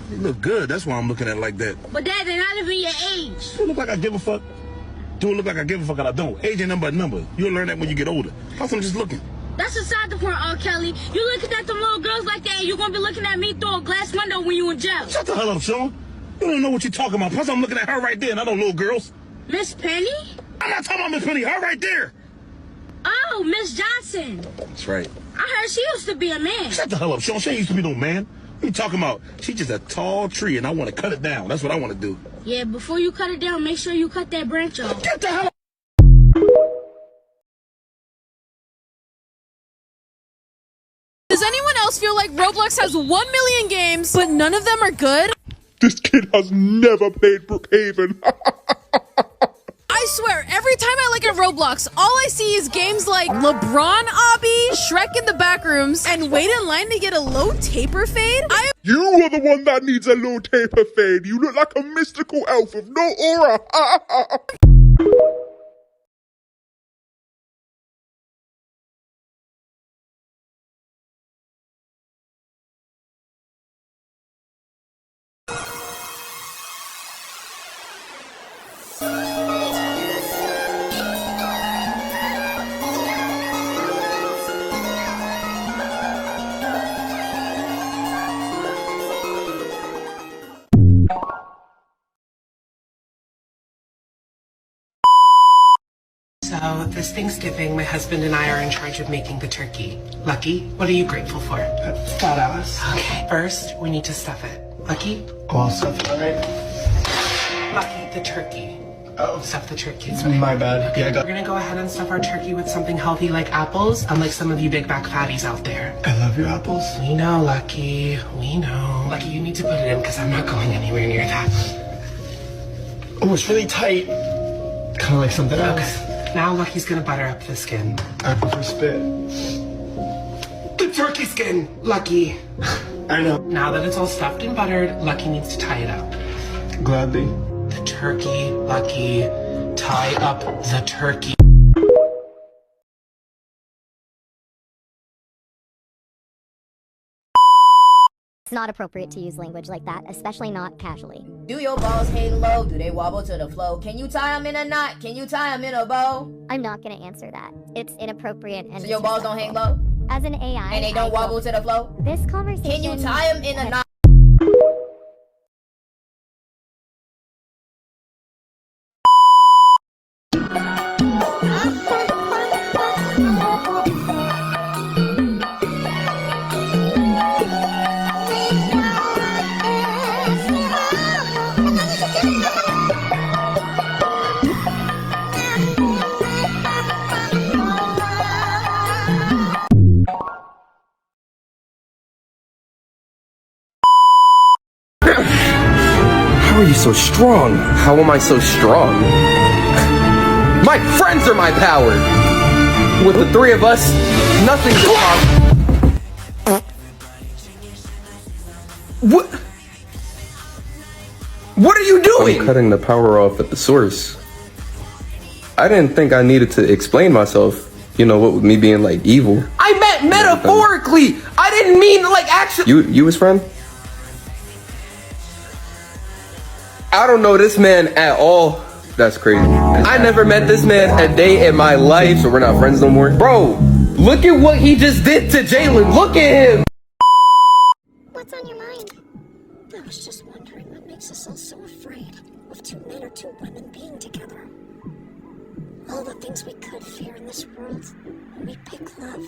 You look good. That's why I'm looking at it like that. But Dad, they're not even your age. Do it look like I give a fuck? Do it look like I give a fuck and I don't? Age ain't nothing but a number. You'll learn that when you get older. Plus, I'm just looking. That's aside the point, R. Kelly. You looking at them little girls like that, and you're gonna be looking at me through a glass window when you in jail. Shut the hell up, Sean. You don't know what you're talking about. Plus, I'm looking at her right there, and I don't little girls. Miss Penny? I'm not talking about Miss Penny. Her right there. Oh, Miss Johnson. That's right. I heard she used to be a man. Shut the hell up, Sean. She ain't used to be no man. What are you talking about? She's just a tall tree, and I want to cut it down. That's what I want to do. Yeah, before you cut it down, make sure you cut that branch off. Get the hell up. Does anyone else feel like Roblox has 1 million games, but none of them are good? This kid has never played Brookhaven. I swear, every time I look at Roblox, all I see is games like LeBron Obby, Shrek in the Backrooms, and wait in line to get a low taper fade. You are the one that needs a low taper fade. You look like a mystical elf with no aura. So this Thanksgiving, my husband and I are in charge of making the turkey. Lucky, what are you grateful for? Fat ass. Okay, first we need to stuff it. Lucky? Oh, I'll stuff it, alright? Lucky, the turkey. Oh. Stuff the turkey. My bad. Okay, Yeah, I got we're gonna go ahead and stuff our turkey with something healthy like apples, unlike some of you big back fatties out there. I love your apples. We know, Lucky. We know. Lucky, you need to put it in because I'm not going anywhere near that. Oh, it's really tight. Kind of like something else. Okay. Now Lucky's gonna butter up the skin. I prefer spit. The turkey skin, Lucky. I know. Now that it's all stuffed and buttered, Lucky needs to tie it up. Gladly. The turkey, Lucky. Tie up the turkey. It's not appropriate to use language like that, especially not casually. Do your balls hang low? Do they wobble to the flow? Can you tie them in a knot? Can you tie them in a bow? I'm not gonna answer that. It's inappropriate and So your balls don't hang low? As an AI, And they don't wobble to the flow? This conversation... Can you tie them in a knot? How are you so strong? How am I so strong? My friends are my power. With the three of us, nothing's impossible. What? What are you doing? I'm cutting the power off at the source. I didn't think I needed to explain myself. You know, what with me being like evil. I meant metaphorically. I didn't mean like actually. You his friend? I don't know this man at all. That's crazy. I never met this man a day in my life, so we're not friends no more. Bro, look at what he just did to Jalen. Look at him. What's on your mind? I was just wondering what makes us all so afraid of two men or two women being together. All the things we could fear in this world, and we pick love.